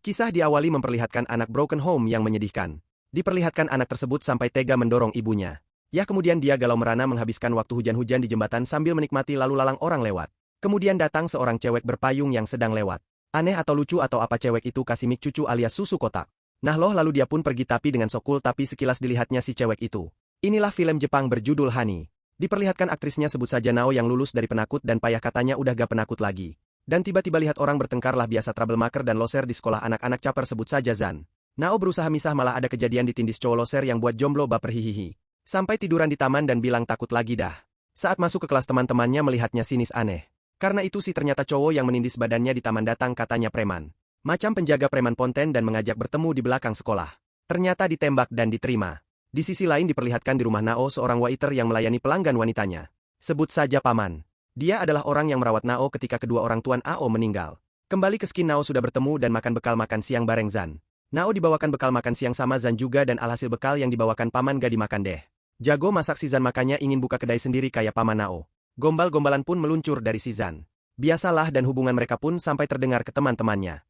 Kisah diawali memperlihatkan anak broken home yang menyedihkan. Diperlihatkan anak tersebut sampai tega mendorong ibunya. Ya kemudian dia galau merana menghabiskan waktu hujan-hujan di jembatan sambil menikmati lalu lalang orang lewat. Kemudian datang seorang cewek berpayung yang sedang lewat. Aneh atau lucu atau apa cewek itu kasih mic cucu alias susu kotak. Nah loh lalu dia pun pergi tapi dengan sokul tapi sekilas dilihatnya si cewek itu. Inilah film Jepang berjudul Honey. Diperlihatkan aktrisnya sebut saja Nao yang lulus dari penakut dan payah katanya udah gak penakut lagi. Dan tiba-tiba lihat orang bertengkar lah biasa troublemaker dan loser di sekolah anak-anak caper sebut saja Zan. Nao berusaha misah malah ada kejadian ditindis cowok loser yang buat jomblo baper hihihi. Sampai tiduran di taman dan bilang takut lagi dah. Saat masuk ke kelas teman-temannya melihatnya sinis aneh. Karena itu sih ternyata cowok yang menindis badannya di taman datang katanya preman. Macam penjaga preman ponten dan mengajak bertemu di belakang sekolah. Ternyata ditembak dan diterima. Di sisi lain diperlihatkan di rumah Nao seorang waiter yang melayani pelanggan wanitanya. Sebut saja Paman. Dia adalah orang yang merawat Nao ketika kedua orang tuan Ao meninggal. Kembali ke skin Nao sudah bertemu dan makan bekal makan siang bareng Zan. Nao dibawakan bekal makan siang sama Zan juga dan alhasil bekal yang dibawakan Paman gak dimakan deh. Jago masak si Zan makanya ingin buka kedai sendiri kayak Paman Nao. Gombal-gombalan pun meluncur dari si Zan. Biasalah dan hubungan mereka pun sampai terdengar ke teman-temannya.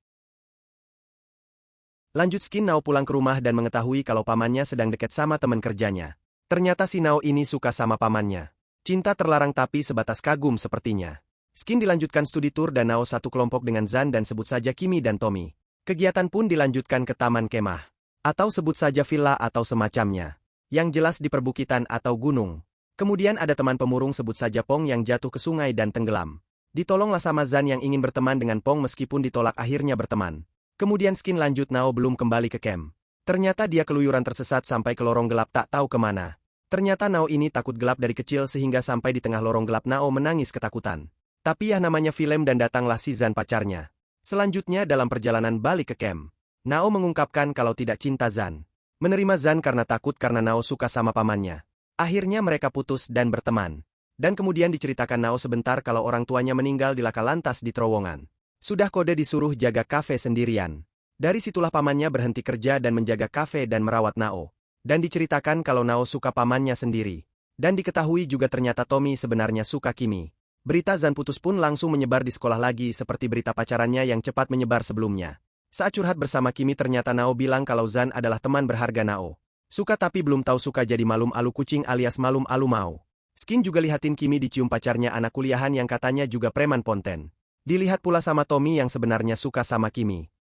Lanjut skin Nao pulang ke rumah dan mengetahui kalau pamannya sedang dekat sama teman kerjanya. Ternyata si Nao ini suka sama pamannya. Cinta terlarang tapi sebatas kagum sepertinya. Skin dilanjutkan studi tour dan Nao satu kelompok dengan Zan dan sebut saja Kimi dan Tommy. Kegiatan pun dilanjutkan ke taman kemah. Atau sebut saja villa atau semacamnya. Yang jelas di perbukitan atau gunung. Kemudian ada teman pemurung sebut saja Pong yang jatuh ke sungai dan tenggelam. Ditolonglah sama Zan yang ingin berteman dengan Pong meskipun ditolak akhirnya berteman. Kemudian skin lanjut Nao belum kembali ke camp. Ternyata dia keluyuran tersesat sampai ke lorong gelap tak tahu kemana. Ternyata Nao ini takut gelap dari kecil sehingga sampai di tengah lorong gelap Nao menangis ketakutan. Tapi ya namanya film dan datanglah si Zan pacarnya. Selanjutnya dalam perjalanan balik ke camp. Nao mengungkapkan kalau tidak cinta Zan. Menerima Zan karena takut karena Nao suka sama pamannya. Akhirnya mereka putus dan berteman. Dan kemudian diceritakan Nao sebentar kalau orang tuanya meninggal di laka lantas di terowongan. Sudah kode disuruh jaga kafe sendirian. Dari situlah pamannya berhenti kerja dan menjaga kafe dan merawat Nao. Dan diceritakan kalau Nao suka pamannya sendiri. Dan diketahui juga ternyata Tommy sebenarnya suka Kimi. Berita Zan putus pun langsung menyebar di sekolah lagi seperti berita pacarannya yang cepat menyebar sebelumnya. Saat curhat bersama Kimi ternyata Nao bilang kalau Zan adalah teman berharga Nao. Suka tapi belum tahu suka jadi malum alu kucing alias malum alu mau. Skin juga lihatin Kimi dicium pacarnya anak kuliahan yang katanya juga preman ponten. Dilihat pula sama Tommy yang sebenarnya suka sama Kimi.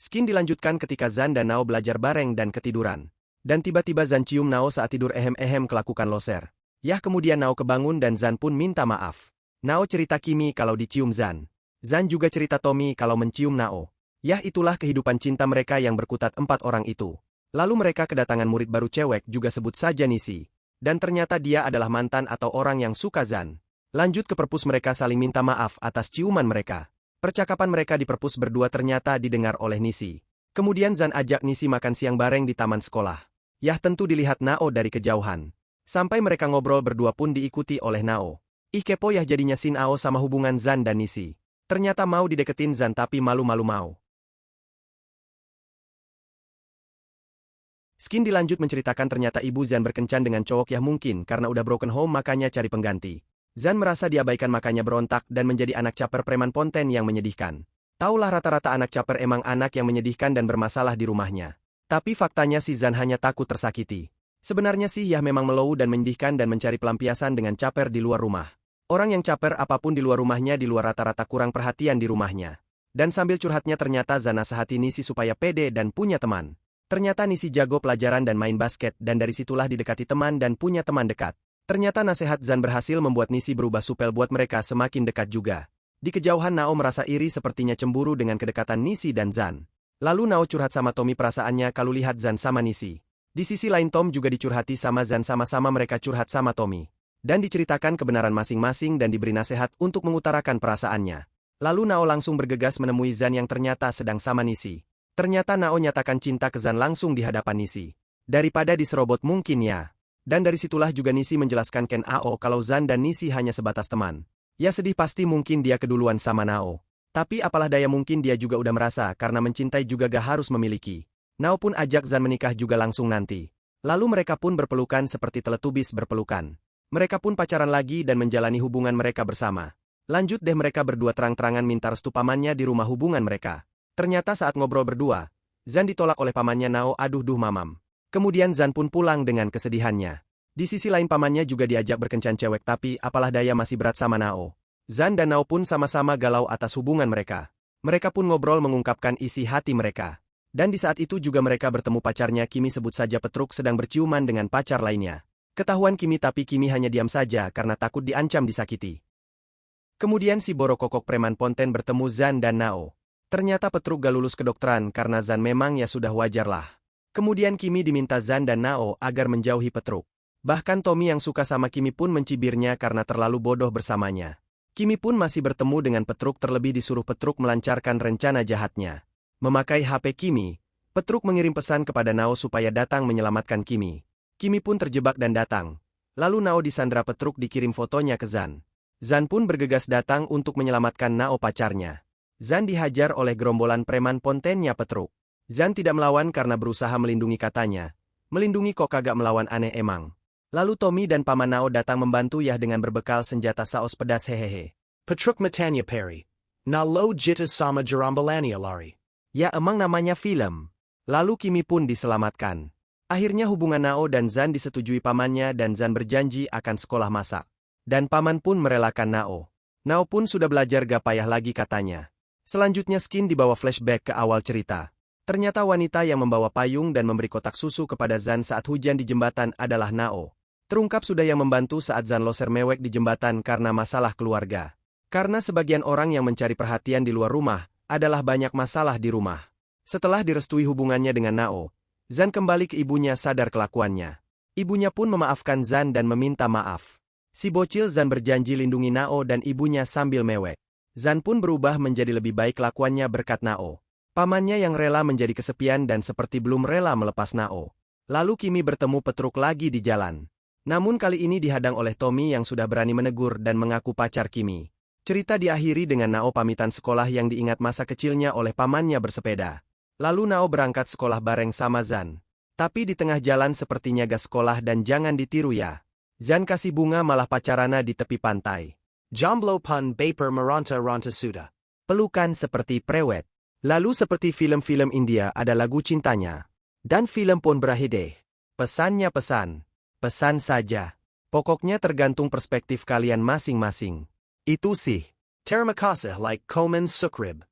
Skin dilanjutkan ketika Zan dan Nao belajar bareng dan ketiduran. Dan tiba-tiba Zan cium Nao saat tidur ehem-ehem kelakukan loser. Yah kemudian Nao kebangun dan Zan pun minta maaf. Nao cerita Kimi kalau dicium Zan. Zan juga cerita Tommy kalau mencium Nao. Yah itulah kehidupan cinta mereka yang berkutat 4 orang itu. Lalu mereka kedatangan murid baru cewek juga sebut saja Nisi. Dan ternyata dia adalah mantan atau orang yang suka Zan. Lanjut ke perpus mereka saling minta maaf atas ciuman mereka. Percakapan mereka di perpus berdua ternyata didengar oleh Nisi. Kemudian Zan ajak Nisi makan siang bareng di taman sekolah. Yah tentu dilihat Nao dari kejauhan. Sampai mereka ngobrol berdua pun diikuti oleh Nao. Ih kepo yah jadinya Shin Ao sama hubungan Zan dan Nisi. Ternyata mau dideketin Zan tapi malu-malu mau. Skin dilanjut menceritakan ternyata ibu Zan berkencan dengan cowok yah mungkin karena udah broken home makanya cari pengganti. Zan merasa diabaikan makanya berontak dan menjadi anak caper preman ponten yang menyedihkan. Taulah rata-rata anak caper emang anak yang menyedihkan dan bermasalah di rumahnya. Tapi faktanya si Zan hanya takut tersakiti. Sebenarnya sih yah memang mellow dan menyedihkan dan mencari pelampiasan dengan caper di luar rumah. Orang yang caper apapun di luar rumahnya di luar rata-rata kurang perhatian di rumahnya. Dan sambil curhatnya ternyata Zan nasihati Nisi supaya pede dan punya teman. Ternyata Nisi jago pelajaran dan main basket dan dari situlah didekati teman dan punya teman dekat. Ternyata nasihat Zan berhasil membuat Nisi berubah supel buat mereka semakin dekat juga. Di kejauhan Nao merasa iri sepertinya cemburu dengan kedekatan Nisi dan Zan. Lalu Nao curhat sama Tommy perasaannya kalau lihat Zan sama Nisi. Di sisi lain Tom juga dicurhati sama Zan sama-sama mereka curhat sama Tommy. Dan diceritakan kebenaran masing-masing dan diberi nasihat untuk mengutarakan perasaannya. Lalu Nao langsung bergegas menemui Zan yang ternyata sedang sama Nisi. Ternyata Nao nyatakan cinta ke Zan langsung di hadapan Nisi. Daripada diserobot mungkin ya. Dan dari situlah juga Nisi menjelaskan Ken Ao kalau Zan dan Nisi hanya sebatas teman. Ya sedih pasti mungkin dia keduluan sama Nao. Tapi apalah daya mungkin dia juga udah merasa karena mencintai juga gak harus memiliki. Nao pun ajak Zan menikah juga langsung nanti. Lalu mereka pun berpelukan seperti Teletubbies berpelukan. Mereka pun pacaran lagi dan menjalani hubungan mereka bersama. Lanjut deh mereka berdua terang-terangan minta restu pamannya di rumah hubungan mereka. Ternyata saat ngobrol berdua, Zan ditolak oleh pamannya Nao aduh duh mamam. Kemudian Zan pun pulang dengan kesedihannya. Di sisi lain pamannya juga diajak berkencan cewek tapi apalah daya masih berat sama Nao. Zan dan Nao pun sama-sama galau atas hubungan mereka. Mereka pun ngobrol mengungkapkan isi hati mereka. Dan di saat itu juga mereka bertemu pacarnya Kimi sebut saja Petruk sedang berciuman dengan pacar lainnya. Ketahuan Kimi tapi Kimi hanya diam saja karena takut diancam disakiti. Kemudian si borokokok preman Ponten bertemu Zan dan Nao. Ternyata Petruk gak lulus kedokteran karena Zan memang ya sudah wajarlah. Kemudian Kimi diminta Zan dan Nao agar menjauhi Petruk. Bahkan Tommy yang suka sama Kimi pun mencibirnya karena terlalu bodoh bersamanya. Kimi pun masih bertemu dengan Petruk terlebih disuruh Petruk melancarkan rencana jahatnya. Memakai HP Kimi, Petruk mengirim pesan kepada Nao supaya datang menyelamatkan Kimi. Kimi pun terjebak dan datang. Lalu Nao disandra Petruk dikirim fotonya ke Zan. Zan pun bergegas datang untuk menyelamatkan Nao pacarnya. Zan dihajar oleh gerombolan preman Pontennya Petruk. Zan tidak melawan karena berusaha melindungi katanya. Melindungi kok kagak melawan aneh emang. Lalu Tommy dan paman Nao datang membantu Yah dengan berbekal senjata saus pedas hehehe. Petruk matanya peri. Na lo jita sama jarambalania lari. Ya emang namanya film. Lalu Kimi pun diselamatkan. Akhirnya hubungan Nao dan Zan disetujui pamannya dan Zan berjanji akan sekolah masak. Dan paman pun merelakan Nao. Nao pun sudah belajar gak payah lagi katanya. Selanjutnya Skin dibawa flashback ke awal cerita. Ternyata wanita yang membawa payung dan memberi kotak susu kepada Zan saat hujan di jembatan adalah Nao. Terungkap sudah yang membantu saat Zan loser mewek di jembatan karena masalah keluarga. Karena sebagian orang yang mencari perhatian di luar rumah, adalah banyak masalah di rumah. Setelah direstui hubungannya dengan Nao, Zan kembali ke ibunya sadar kelakuannya. Ibunya pun memaafkan Zan dan meminta maaf. Si bocil Zan berjanji lindungi Nao dan ibunya sambil mewek. Zan pun berubah menjadi lebih baik kelakuannya berkat Nao. Pamannya yang rela menjadi kesepian dan seperti belum rela melepas Nao. Lalu Kimi bertemu Petruk lagi di jalan. Namun kali ini dihadang oleh Tommy yang sudah berani menegur dan mengaku pacar Kimi. Cerita diakhiri dengan Nao pamitan sekolah yang diingat masa kecilnya oleh pamannya bersepeda. Lalu Nao berangkat sekolah bareng sama Zan. Tapi di tengah jalan sepertinya gas sekolah dan jangan ditiru ya. Zan kasih bunga malah pacarana di tepi pantai. Jomblo pun baper meranta ranta suda. Pelukan seperti prewed. Lalu seperti film-film India ada lagu cintanya. Dan film pun berakhir. Pesannya pesan. Pesan saja. Pokoknya tergantung perspektif kalian masing-masing. Itu sih. Terima kasih like komen sukrib.